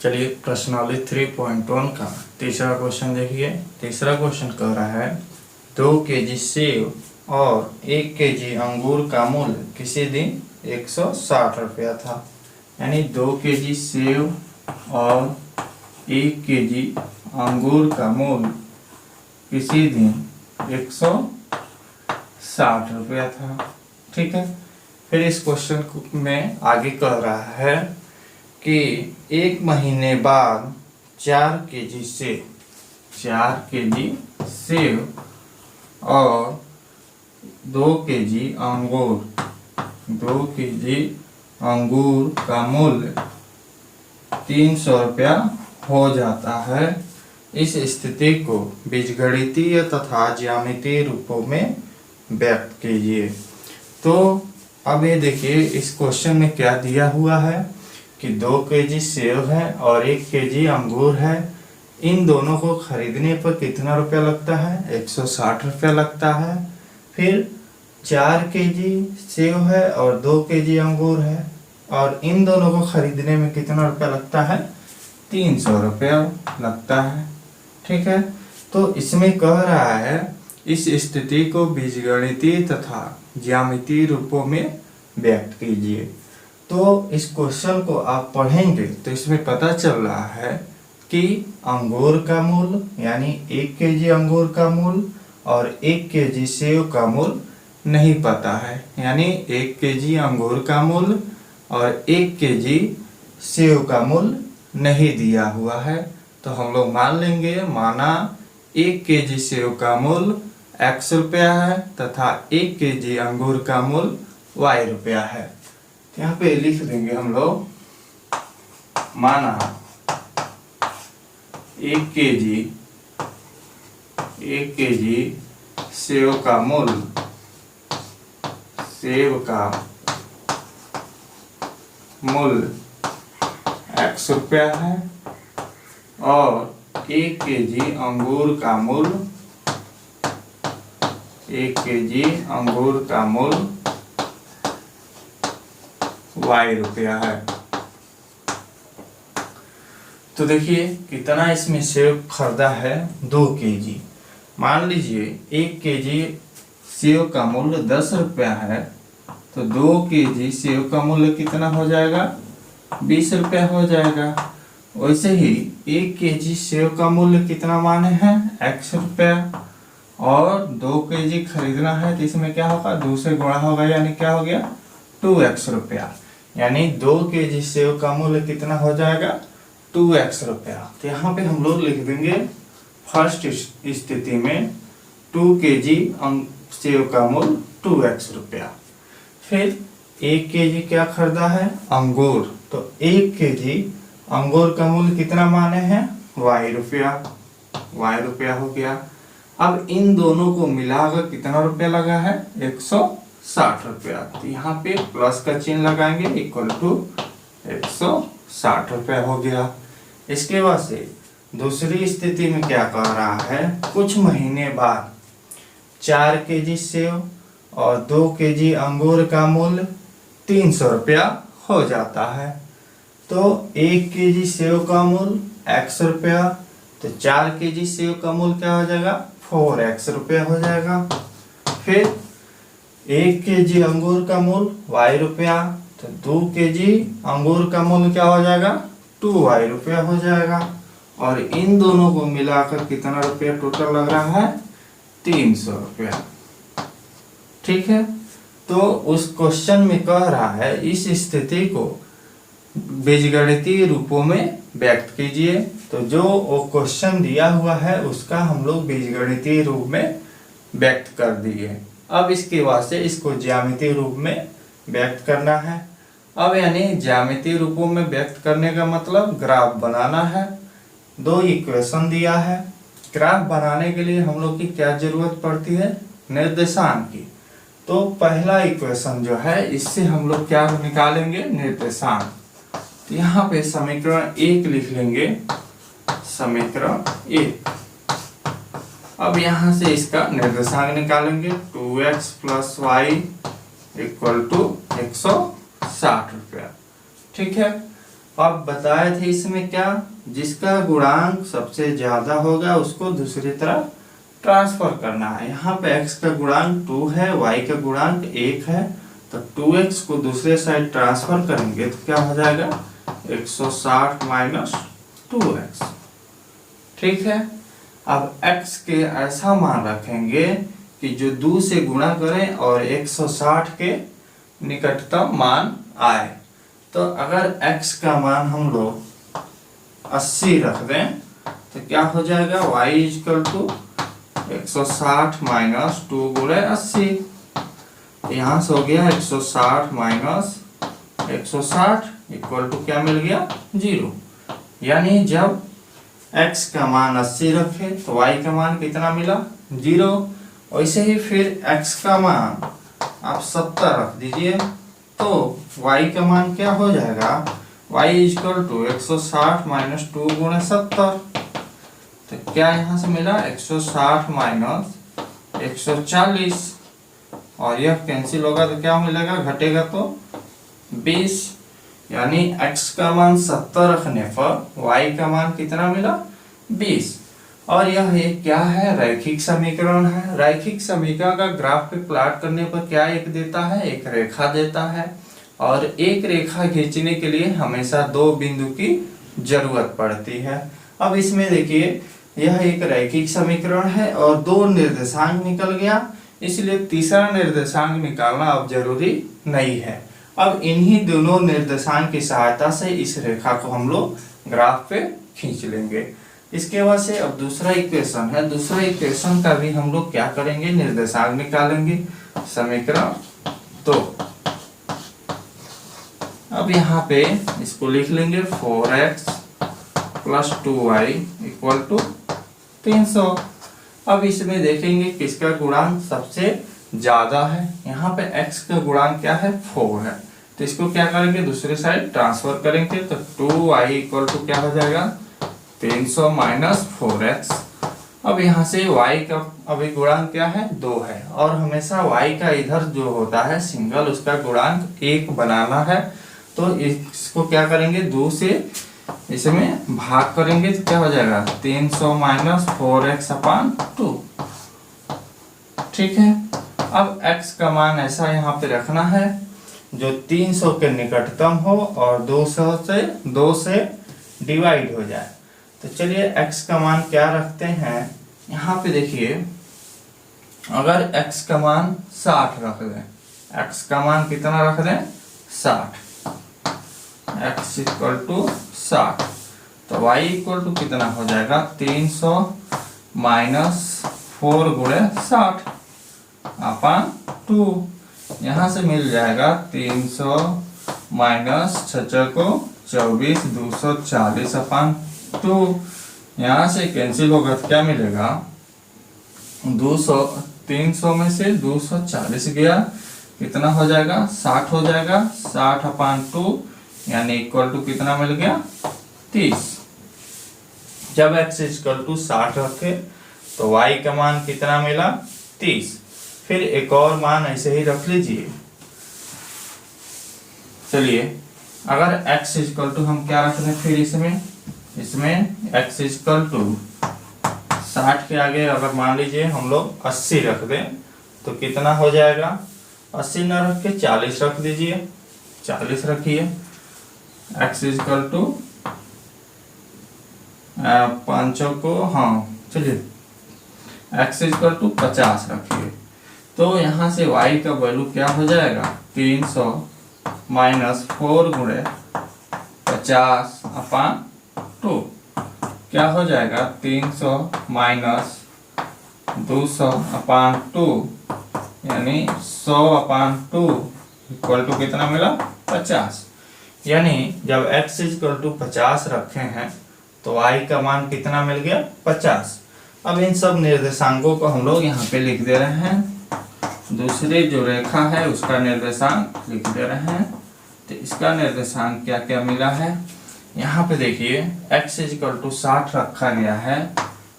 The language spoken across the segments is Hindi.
चलिए प्रश्नावली 3.1 का तीसरा क्वेश्चन देखिए। तीसरा क्वेश्चन कह रहा है 2 केजी सेब और 1 केजी अंगूर का मूल्य किसी दिन 160 रुपया था। यानी 2 केजी सेब और 1 केजी अंगूर का मूल्य किसी दिन 160 रुपया था। ठीक है, फिर इस क्वेश्चन में आगे कह रहा है कि 1 महीने बाद 4 केजी सेब और 2 केजी अंगूर का मूल्य 300 रुपया हो जाता है। इस स्थिति को बीजगणितीय तथा ज्यामितीय रूपों में व्यक्त कीजिए। तो अब ये देखिए इस क्वेश्चन में क्या दिया हुआ है कि 2 केजी सेब है और 1 केजी अंगूर है। इन दोनों को खरीदने पर कितना रुपया लगता है? 160 रुपया लगता है। फिर 4 केजी सेब है और 2 केजी अंगूर है और इन दोनों को खरीदने में कितना रुपया लगता है? 300 रुपया लगता है। ठीक है, तो इसमें कह रहा है इस स्थिति को बीजगणितीय तथा ज्यामितीय रूपों में व्यक्त कीजिए। तो इस क्वेश्चन को आप पढ़ेंगे तो इसमें पता चल रहा है कि अंगूर का मूल्य यानी 1 केजी अंगूर का मूल्य और 1 केजी सेब का मूल्य नहीं पता है। यानी 1 केजी अंगूर का मूल्य और 1 केजी सेब का मूल्य नहीं दिया हुआ है। तो हम लोग मान लेंगे, माना 1 केजी सेब का मूल्य x रुपया है तथा 1 केजी अंगूर का मूल्य y रुपया है। यहाँ पे लिख देंगे हम लोग, माना 1 केजी सेब का मूल्य x रुपया है और 1 केजी अंगूर का मूल्य y रुपया है। तो देखिए कितना इसमें सेब खरीदा है? 2 केजी। मान लीजिए 1 केजी सेब का मूल्य 10 रुपया है तो 2 केजी सेब का मूल्य कितना हो जाएगा? 20 रुपया हो जाएगा। वैसे ही 1 केजी सेब का मूल्य कितना माने हैं? x रुपया और 2 केजी खरीदना है तो इसमें क्या होगा? 2 से गुणा होगा यानी क्या हो गया? 2x रुपया। यानी 2 केजी सेब का मूल्य कितना हो जाएगा? 2x रुपया। तो यहाँ पे हम लोग लिख देंगे फर्स्ट स्थिति में 2 केजी सेब का मूल्य 2x रुपया। फिर 1 केजी क्या खरीदा है? अंगूर। तो 1 केजी अंगूर का मूल्य कितना माने हैं? y रुपया हो गया। अब इन दोनों को मिलाकर कितना रुपया लगा है? 160 रुपया। तो यहाँ पे प्लस का चिन्ह लगाएंगे, इक्वल टू 160 रुपया हो गया। इसके बाद से दूसरी स्थिति में क्या कह रहा है? कुछ महीने बाद 4 केजी सेब और 2 केजी अंगूर का मूल्य 300 रुपया हो जाता है। तो 1 केजी सेब का मूल्य x रुपया, तो 4 केजी सेब का मूल्य क्या हो जाएगा? 4x रुपया हो जाएगा। फिर 1 केजी अंगूर का मूल्य y रुपया, तो 2 केजी अंगूर का मूल्य क्या हो जाएगा? 2y रुपया हो जाएगा। और इन दोनों को मिलाकर कितना रुपया टोटल लग रहा है? 300 रुपया। ठीक है, तो उस क्वेश्चन में कह रहा है इस स्थिति को बीजगणितीय रूपों में व्यक्त कीजिए। तो जो वो क्वेश्चन दिया हुआ है उसका हम लोग बीजगणितीय रूप में व्यक्त कर दिए। अब इसके वास्ते इसको ज्यामितीय रूप में व्यक्त करना है। अब यानी ज्यामितीय रूपों में व्यक्त करने का मतलब ग्राफ बनाना है। 2 इक्वेशन दिया है। ग्राफ बनाने के लिए हम लोग की क्या जरूरत पड़ती है? निर्देशांक की। तो पहला इक्वेशन जो है इससे हम लोग क्या निकालेंगे? निर्देशांक। तो यहाँ पे समीकरण 1 लिख लेंगे, समीकरण 1। अब यहाँ से इसका निर्देशांक निकालेंगे, 2x + y = 160 रुपया। ठीक है, अब बताए थे इसमें क्या, जिसका गुणांक सबसे ज्यादा होगा उसको दूसरी तरफ ट्रांसफर करना है। यहाँ पे x का गुणांक 2 है, y का गुणांक 1 है, तो 2x को दूसरे साइड ट्रांसफर करेंगे तो क्या हो जाएगा 160 माइनस 2x। ठीक है, अब x के ऐसा मान रखेंगे कि जो 2 से गुणा करें और 160 के निकटतम मान आए। तो अगर x का मान हम लोग 80 रख दें तो क्या हो जाएगा y इक्वल टू 160 माइनस 2 गुणे 80। यहाँ से हो गया 160 माइनस 160 इक्वल टू क्या मिल गया 0। यानी जब x का मान 80 रखे तो y का मान कितना मिला 0। वैसे ही फिर x का मान आप 70 रख दीजिए तो y का मान क्या हो जाएगा y इक्वल टू 160 माइनस 2 गुणे 70। तो क्या यहाँ से मिला 160 माइनस 140 और यह कैंसिल होगा तो क्या मिलेगा, घटेगा तो 20। यानी x का मान 70 रखने पर y का मान कितना मिला 20। और यह एक क्या है, रैखिक समीकरण है। रैखिक समीकरण का ग्राफ पे प्लॉट करने पर क्या एक देता है, एक रेखा देता है। और एक रेखा खींचने के लिए हमेशा दो बिंदु की जरूरत पड़ती है। अब इसमें देखिए यह एक रैखिक समीकरण है और दो निर्देशांक निकल गया, इसलिए तीसरा निर्देशांक निकालना अब जरूरी नहीं है। अब इन्हीं दोनों निर्देशांक की सहायता से इस रेखा को हम लोग ग्राफ पे खींच लेंगे। इसके बाद से अब दूसरा इक्वेशन है, दूसरा इक्वेशन का भी हम लोग क्या करेंगे, निर्देशांक निकालेंगे समीकरण। तो अब यहाँ पे इसको लिख लेंगे 4x plus 2y equal to 300। अब इसमें देखेंगे किसका गुणांक सबसे ज्यादा है। यहाँ पे x का गुणांक क्या है 4 है, तो इसको क्या करेंगे दूसरी साइड ट्रांसफर करेंगे तो 2y इक्वल टू क्या हो जाएगा 300 माइनस 4x। अब यहाँ से y का अभी गुणांक क्या है 2 है और हमेशा y का इधर जो होता है सिंगल उसका गुणांक 1 बनाना है। तो इसको क्या करेंगे 2 से इसमें भाग करेंगे तो क्या हो जाएगा 300 माइनस 4x अपान 2। ठीक है, अब x का मान ऐसा यहाँ पे रखना है जो 300 के निकटतम हो और 2 से डिवाइड हो जाए। तो चलिए x का मान क्या रखते हैं, यहाँ पे देखिए अगर x का मान 60 रख दें, x का मान कितना रख दें 60, x इक्वल टू 60, तो y इक्वल टू कितना हो जाएगा 300 माइनस 4 गुणे 60 अपान 2। यहाँ से मिल जाएगा 300 माइनस 6 को 24 240 अपान 2। यहाँ से कैंसिल होगा तो क्या मिलेगा 300 में से 240 गया, कितना हो जाएगा 60 हो जाएगा, 60 अपान 2 यानी इक्वल टू कितना मिल गया 30। जब x इक्वल टू 60 रखे तो y का मान कितना मिला 30। फिर एक और मान ऐसे ही रख लीजिए। चलिए अगर x इक्वल टू हम क्या रख दें फिर इसमें x इक्वल टू 60 के आगे अगर मान लीजिए हम लोग 80 रख दें तो कितना हो जाएगा, 80 न रख के 40 रख दीजिए, 40 रखिए। x इक्वल टू 5 को हाँ चलिए x इक्वल टू 50 रखिए। तो यहाँ से y का वैल्यू क्या हो जाएगा 300 माइनस 4 गुणे 50 अपान 2 क्या हो जाएगा 300 माइनस 200 अपान 2 यानी 100 अपान 2 इक्वल टू कितना मिला 50। यानी जब x इक्वल टू 50 रखे हैं तो y का मान कितना मिल गया 50। अब इन सब निर्देशांकों को हम लोग यहाँ पे लिख दे रहे हैं, दूसरी जो रेखा है उसका निर्देशांक लिख दे रहे हैं। तो इसका निर्देशांक क्या क्या मिला है, यहाँ पे देखिए x इक्वल टू 60 रखा गया है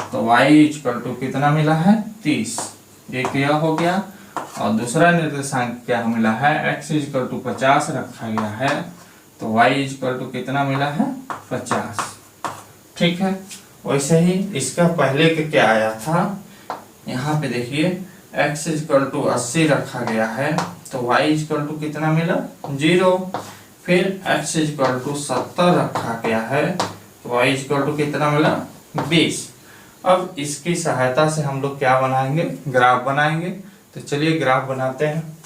तो y इक्वल टू कितना मिला है 30, ये क्या हो गया। और दूसरा निर्देशांक क्या मिला है x इक्वल टू 50 रखा गया है तो y इक्वल टू कितना मिला है 50। ठीक है, वैसे ही इसका पहले के क्या आया था, यहाँ पे देखिए x इक्वल टू 80 रखा गया है तो y इक्वल टू कितना मिला 0। फिर x इक्वल टू 70 रखा गया है तो y इक्वल टू कितना मिला 20। अब इसकी सहायता से हम लोग क्या बनाएंगे, ग्राफ बनाएंगे। तो चलिए ग्राफ बनाते हैं।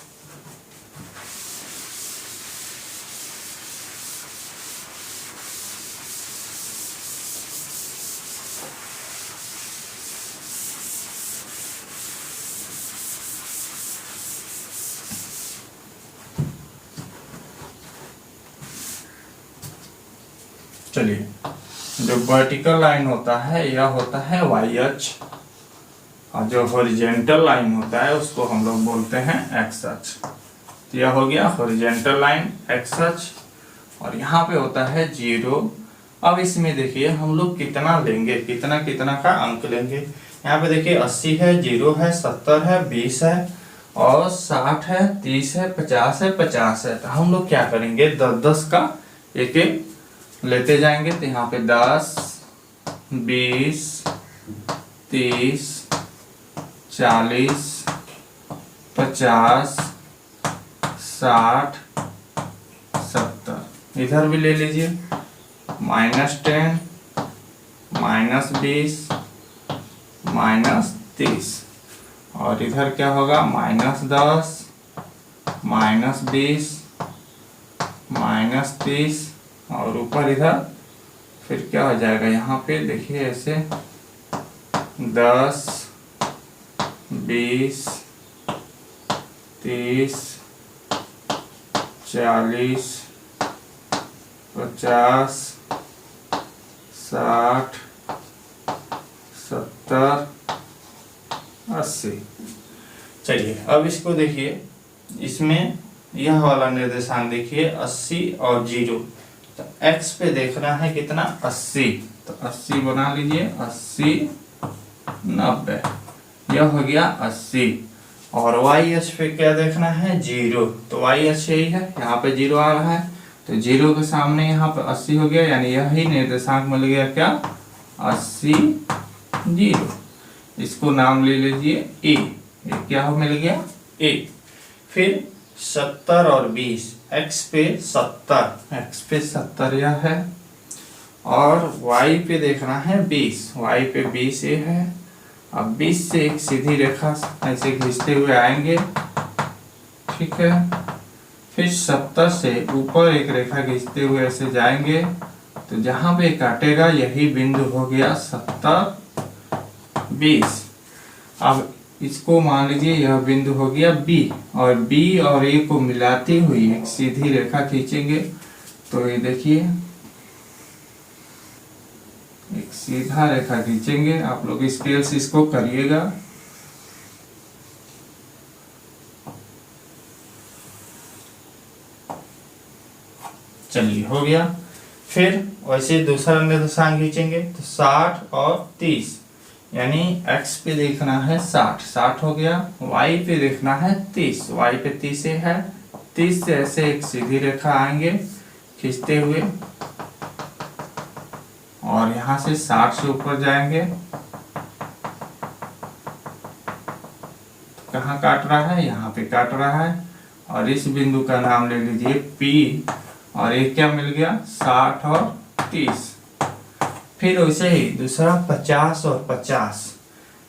चलिए, जो वर्टिकल लाइन होता है यह होता है वाई अक्ष, और जो हॉरिजॉन्टल लाइन होता है उसको हम लोग बोलते हैं एक्स अक्ष। तो यह हो गया हॉरिजॉन्टल लाइन एक्स अक्ष, और यहाँ पे होता है 0। अब इसमें देखिए हम लोग कितना लेंगे, कितना कितना का अंक लेंगे। यहाँ पे देखिए 80 है, 0 है, 70 है, 20 है और 60 है, 30 है, 50 है, 50 है। तो हम लोग क्या करेंगे, 10-10 का एक एक लेते जाएंगे। तो यहाँ पे 10, 20, 30, 40, 50, 60, 70। इधर भी ले लीजिए, -10, -20, -30, और इधर क्या होगा -10, -20, -30, और ऊपर इधर फिर क्या हो जाएगा, यहाँ पे देखिए ऐसे 10, 20, 30, 40, 50, 60, 70, 80। चलिए अब इसको देखिए, इसमें यह वाला निर्देशांक देखिए 80 और 0। तो x पे देखना है कितना 80, तो 80 बना लीजिए, 80, 90, यह हो गया 80। और y अक्ष पे क्या देखना है 0, तो y अक्ष यही है, यहाँ पे 0 आ रहा है तो 0 के सामने यहाँ पे 80 हो गया, यानी यही निर्देशांक मिल गया क्या 80, 0। इसको नाम ले लीजिए a, ये क्या हो मिल गया a। फिर 70 और 20, x पे 70 यह है, और y पे देखना है 20, y पे 20 ये है। अब 20 से एक सीधी रेखा ऐसे खींचते हुए आएंगे, ठीक है। फिर 70 से ऊपर एक रेखा खींचते हुए ऐसे जाएंगे, तो जहां पे काटेगा यही बिंदु हो गया 70, 20। अब इसको मान लीजिए यह बिंदु हो गया B, और B और A को मिलाती हुई एक सीधी रेखा खींचेंगे। तो ये देखिए एक सीधा रेखा खींचेंगे, आप लोग स्केल से इसको करिएगा। चलिए हो गया। फिर वैसे दूसरा निर्देशांक खींचेंगे, तो 60 और 30, यानी x पे देखना है 60 हो गया, y पे देखना है 30, y पे 30 है। 30 से ऐसे एक सीधी रेखा आएंगे खींचते हुए, और यहाँ से 60 से ऊपर जाएंगे, तो कहाँ काट रहा है, यहाँ पे काट रहा है, और इस बिंदु का नाम ले लीजिए P, और ये क्या मिल गया 60 और 30। फिर वैसे ही दूसरा 50 और 50,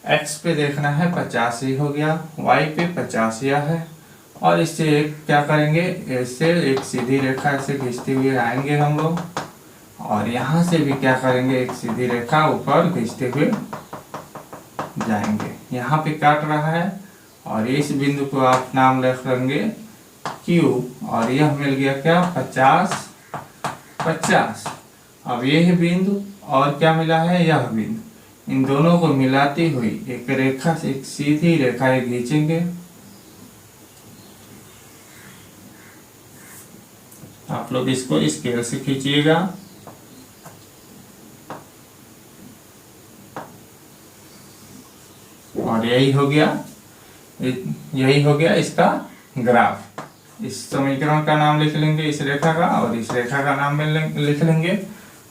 x पे देखना है 50 ही हो गया, y पे 50 यह है, और इससे एक क्या करेंगे, ऐसे एक सीधी रेखा ऐसे खींचते हुए आएंगे हम लोग, और यहाँ से भी क्या करेंगे, एक सीधी रेखा ऊपर खींचते हुए जाएंगे। यहाँ पे काट रहा है, और इस बिंदु को आप नाम लिख लेंगे Q, और यह मिल गया क्या 50, 50। अब यह बिंदु और क्या मिला है, यह बिंदु, इन दोनों को मिलाती हुई एक रेखा से एक सीधी रेखा खींचेंगे। आप लोग इसको स्केल से खींचिएगा। और यही हो गया इसका ग्राफ। इस समीकरण का नाम लिख लेंगे, इस रेखा का, और इस रेखा का नाम लिख लेंगे,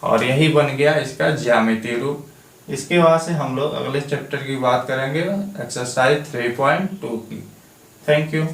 और यही बन गया इसका ज्यामितीय रूप। इसके बाद से हम लोग अगले चैप्टर की बात करेंगे, एक्सरसाइज 3.2 की। Thank you.